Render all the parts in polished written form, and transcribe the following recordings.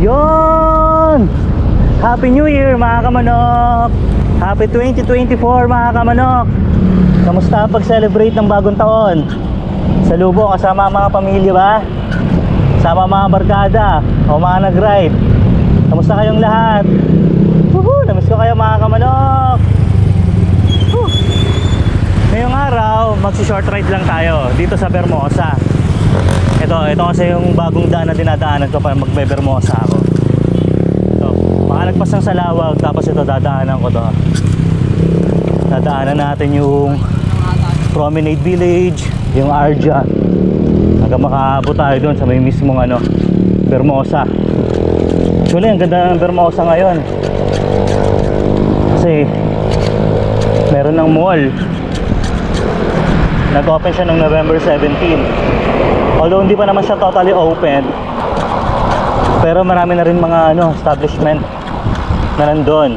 Yon! Happy New Year mga kamanok! Happy 2024 mga kamanok! Kamusta pag-celebrate ng bagong taon? Sa Lubo kasama mga pamilya ba? Kasama mga barkada o mga nag-ride? Kamusta kayong lahat? Woohoo! Namiss ko kayo mga kamanok! Woo! Ngayong araw, magsi-short ride lang tayo dito sa Vermosa. Ito kasi yung bagong daan na dinadaanan ko para magbe-Vermosa ako. Ito, makalagpas ng Salawag, tapos ito dadaanan ko to. Dadaanan natin yung Promenade Village, yung Arja, hanggang makaabot tayo doon sa may mismong Vermosa. Actually, ang ganda ng Vermosa ngayon kasi meron ng mall. Nag-open siya noong November 17. Although hindi pa naman siya totally open, pero marami na rin mga establishment na nandun.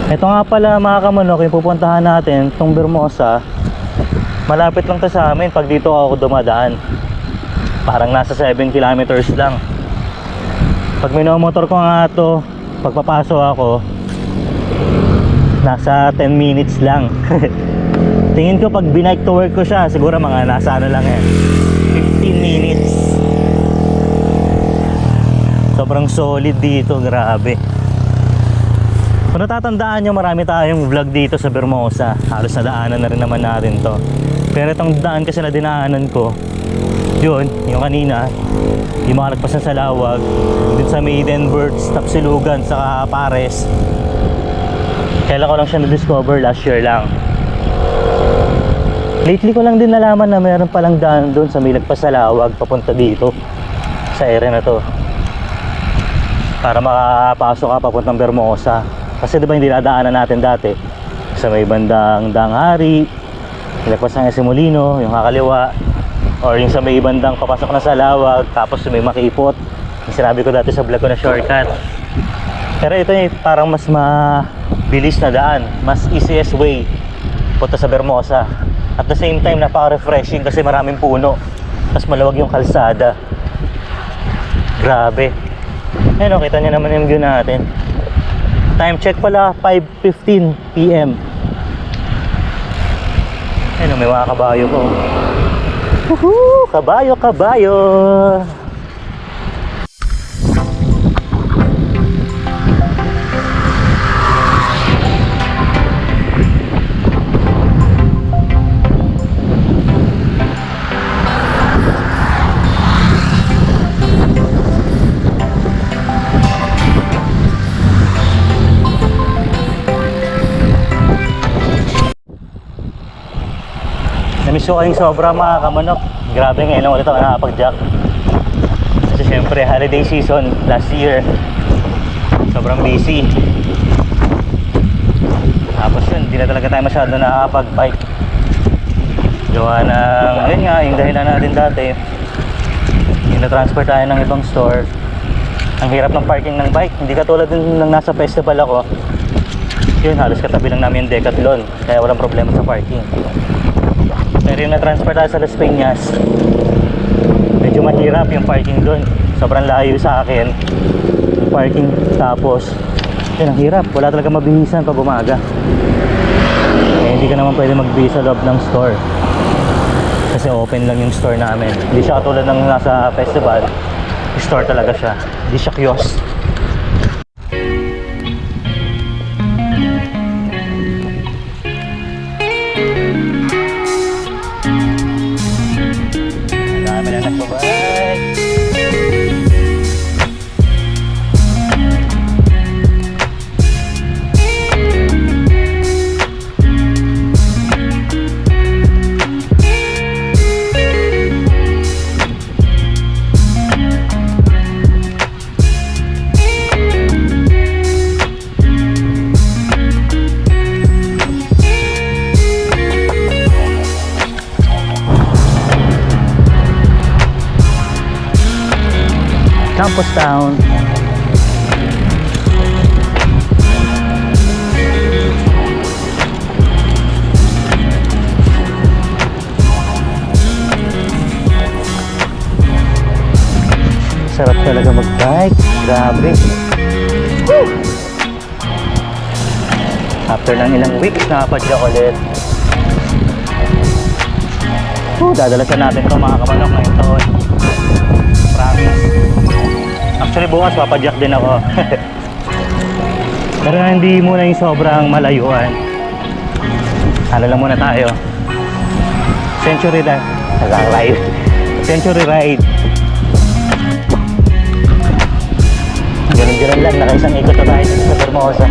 Ito nga pala mga kamanok, yung pupuntahan natin, itong Vermosa, malapit lang to sa amin pag dito ako dumadaan. Parang nasa 7 kilometers lang. Pag minomotor ko nga to, pagpapasok ako, nasa 10 minutes lang. Tingin ko pag binike to work ko siya, siguro mga nasa lang 15 minutes. Sobrang solid dito, grabe. Kung natatandaan nyo, marami tayong vlog dito sa Vermosa. Halos nadaanan na rin naman natin to. Pero itong daan kasi na dinaanan ko, yun, yung kanina, yung mga nagpas na Salawag, dun sa Maidenbergs, Tapsilugan, saka Pares. Kailan ko lang siya na-discover, last year lang. Lately ko lang din nalaman na meron palang daan doon sa may Lagpasalawag papunta dito sa area na to para makapasok ka papuntang Vermosa. Kasi diba hindi nadaanan natin dati sa may bandang Danghari, Lagpas ng Esimolino, yung kakaliwa, or yung sa may bandang papasok na Salawag, tapos may Makipot, yung sinabi ko dati sa vlog ko na shortcut. Pero ito yung parang mas mabilis na daan, mas easiest way punta sa Vermosa. At the same time, napaka-refreshing kasi maraming puno, tapos malawag yung kalsada. Grabe. Ayun, kita nyo naman yung view natin. Time check pala, 5:15 PM. Ayun, may mga kabayo ko. Woohoo! Kabayo, kabayo! Namiss ko kayong sobra mga kamanok. Grabe ngayon lang ulit ako nakapag-jack. Kasi syempre holiday season last year, sobrang busy. Tapos yun, hindi na talaga tayo masyado nakakapag-bike. Gawa ng, ayun nga, yung dahilan natin dati, yung na-transfer tayo ng ibang store. Ang hirap ng parking ng bike. Hindi katulad din ng nasa festival ako. Yun, halos katabi lang namin yung Decathlon, kaya walang problema sa parking. Pero yung na-transfer tayo sa Las Piñas, medyo mahirap yung parking doon. Sobrang layo sa akin yung parking. Tapos yun, ang hirap, wala talaga mabihisan pag umaga. Hindi ka naman pwede magbihis sa loob ng store kasi open lang yung store namin. Hindi siya katulad ng nasa festival, store talaga siya, hindi siya kiosk. Campos Town. Sarap talaga mag-bike. Grabe. Woo! After ng ilang weeks, nakapadya ulit. Dadalasan natin ito mga kamanok ngayong taon. Promise. Actually bukas papadyak din ako. Pero hindi muna yung sobrang malayuan. Ano lang muna tayo. Century na. Ride. Century ride. Ganun-ganun lang. Nakaisang ikot na tayo dito sa Formosa.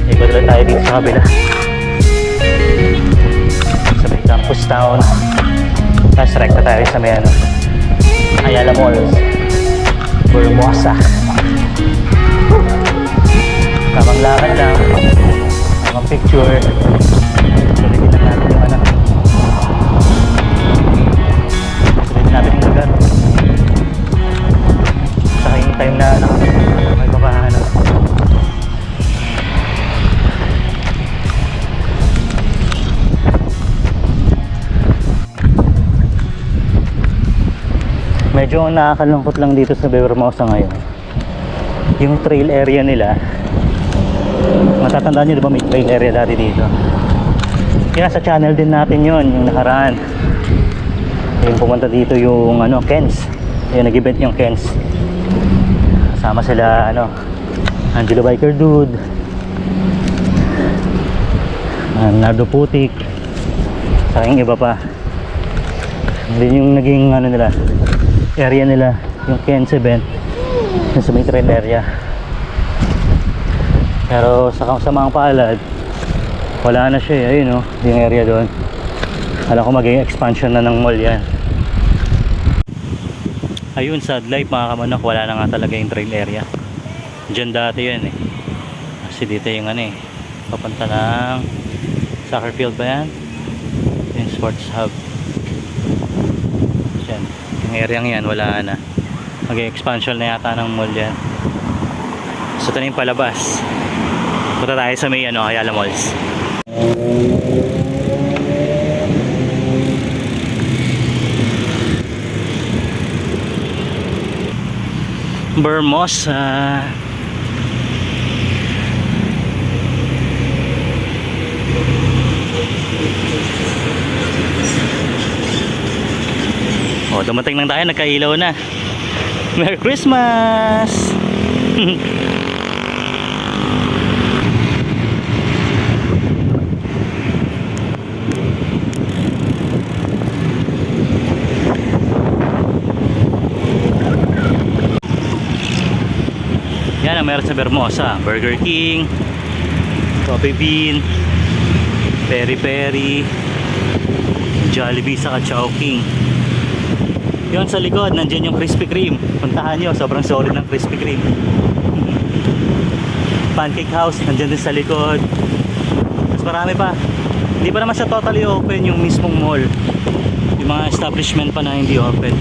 Ikot lang tayo dito sa kabila. Sa may campus town. Tapos rekta tayo sa may ano, Ayala Malls. Formosa. Tamang lakad lang. Tamang picture. Sulitin lang natin yung ano. Sulitin natin yung lugar. Saka yung time na may babahan. Medyo nakakalungkot lang dito sa Formosa ngayon. Yung trail area nila, matatandaan nyo diba may trail area dati dito? Kaya sa channel din natin yon yung nakaraan. Yung pumunta dito yung ano, Kens. Yung nag-event yung Kens. Kasama sila ano, Angelo Biker Dude, Nardo Putik, saka yung iba pa. Hindi yung naging ano nila, area nila, yung Kens event sa may trail area. Pero sa mga palad, wala na siya eh. Ayun oh, yung area doon. Alam ko magiging expansion na ng mall yan. Ayun, sad life mga kamanok, wala na nga talaga yung trail area. Diyan dati yan eh. Kasi dito yung ano eh, papunta ng soccer field ba yan? Yung sports hub. Diyan, yung area yan wala na. Magiging expansion na yata ng mall yan. So ito na yung palabas. Punta tayo sa may ano, Ayala Malls. Formosa. Oh, dumating lang tayo, nagkailaw na. Merry Christmas! Yan ang meron sa Formosa. Burger King, Coffee Bean, Peri Peri, Jollibee, saka Chowking. Yun sa likod, nandiyan yung Krispy Kreme. Puntahan nyo, sobrang solid ng Krispy Kreme. Pancake House, nandiyan din sa likod. Mas marami pa. Hindi pa naman siya totally open yung mismong mall. Yung mga establishment pa na hindi open.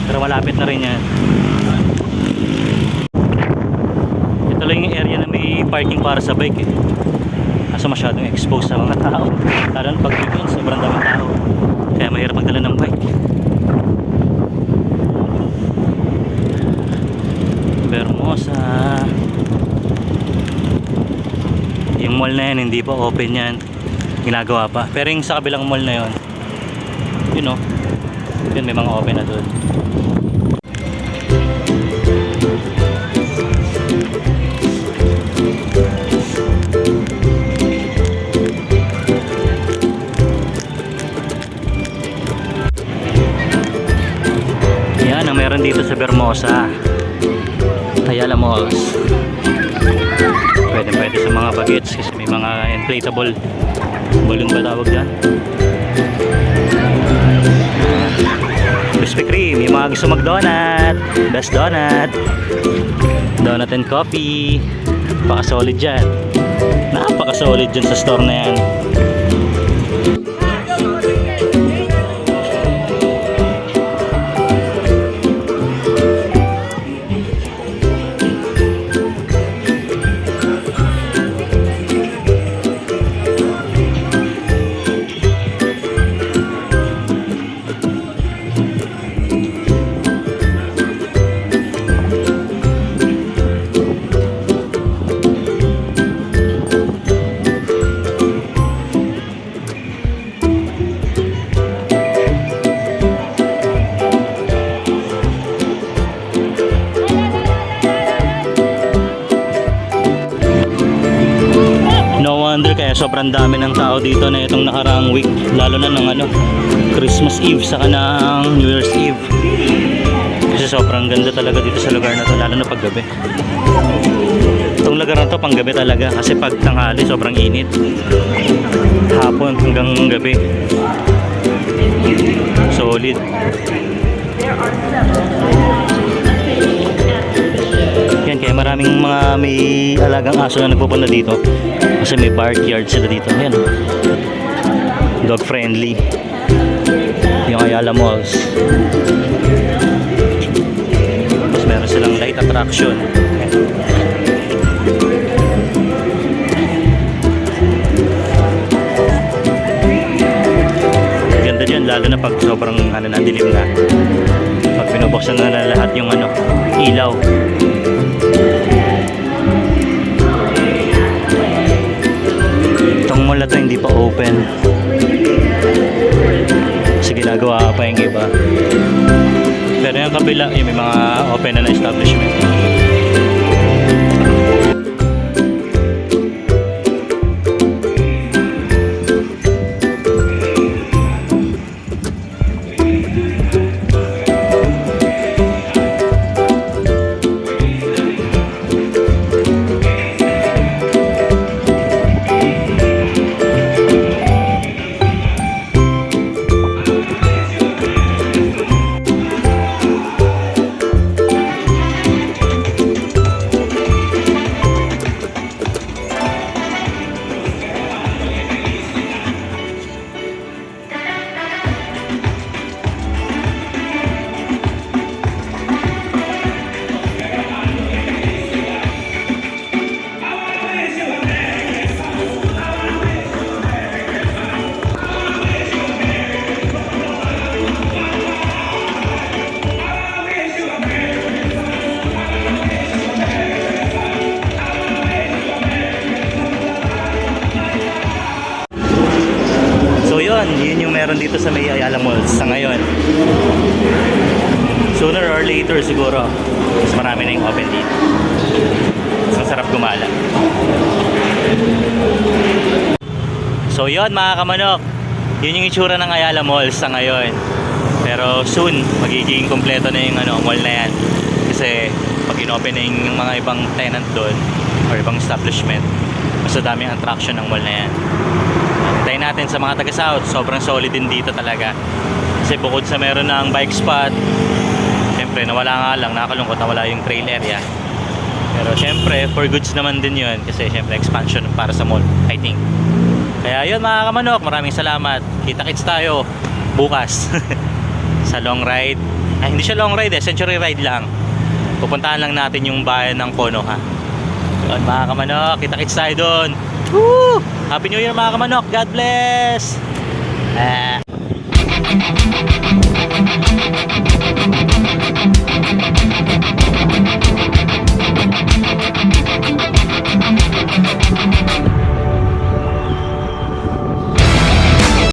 Pero malapit na rin yan. Ito lang yung area na may parking para sa bike eh. Kaso masyadong exposed sa mga tao. Lalo na pag weekend, sobrang daming tao. Kaya mahirap magdala ng bike. Formosa. Yung mall na yan hindi pa open yan, ginagawa pa. Pero yung sa kabilang mall na yun, you know, yun may mga open na doon. Yan ang meron dito sa Formosa, Ayala Malls. Pwede sa mga bagets kasi may mga inflatable balloon ba tawag dyan. Krispy Kreme, yung mga gusto mag donut, best donut, donut and coffee. Napaka solid dyan, napaka solid dyan sa store na yan. Kaya sobrang dami ng tao dito na itong nakaraang week. Lalo na ng Christmas Eve saka ng New Year's Eve. Kasi sobrang ganda talaga dito sa lugar na to, lalo na paggabi. Itong lugar na to panggabi talaga kasi pag tanghali sobrang init. Hapon hanggang gabi. Solid. Yan, kaya maraming mga may alagang aso na nagpupunta dito kasi may backyard sila dito. Yan, dog friendly yung Ayala Malls. Tapos meron silang light attraction. Ganda dyan, lalo na pag sobrang dilim na, pag pinubuksan na lahat yung ilaw. Itong mall na to hindi pa open kasi ginagawa pa yung iba, pero yung kabila yung may mga open na establishment. Yun yung meron dito sa may Ayala Malls sa ngayon. Sooner or later siguro mas marami na yung open dito. Mas masarap gumala. So yun mga kamanok, yun yung itsura ng Ayala Malls sa ngayon. Pero soon magiging kompleto na yung mall na yan. Kasi pag in-open na yung mga ibang tenant doon or ibang establishment, mas daming attraction ng mall na yan. Hintayin natin sa mga taga-south, sobrang solid din dito talaga. Kasi bukod sa meron ng bike spot, syempre nawala nga lang, nakakalungkot nawala yung trail area. Pero syempre for goods naman din yun kasi syempre expansion para sa mall, I think. Kaya yun mga kamanok, maraming salamat. Kita-kits tayo bukas sa long ride. Ay hindi siya long ride century ride lang. Pupuntahan lang natin yung bayan ng Konoha. Yun mga kamanok, kita-kits tayo doon. Woo! Happy New Year mga kamanok. God bless.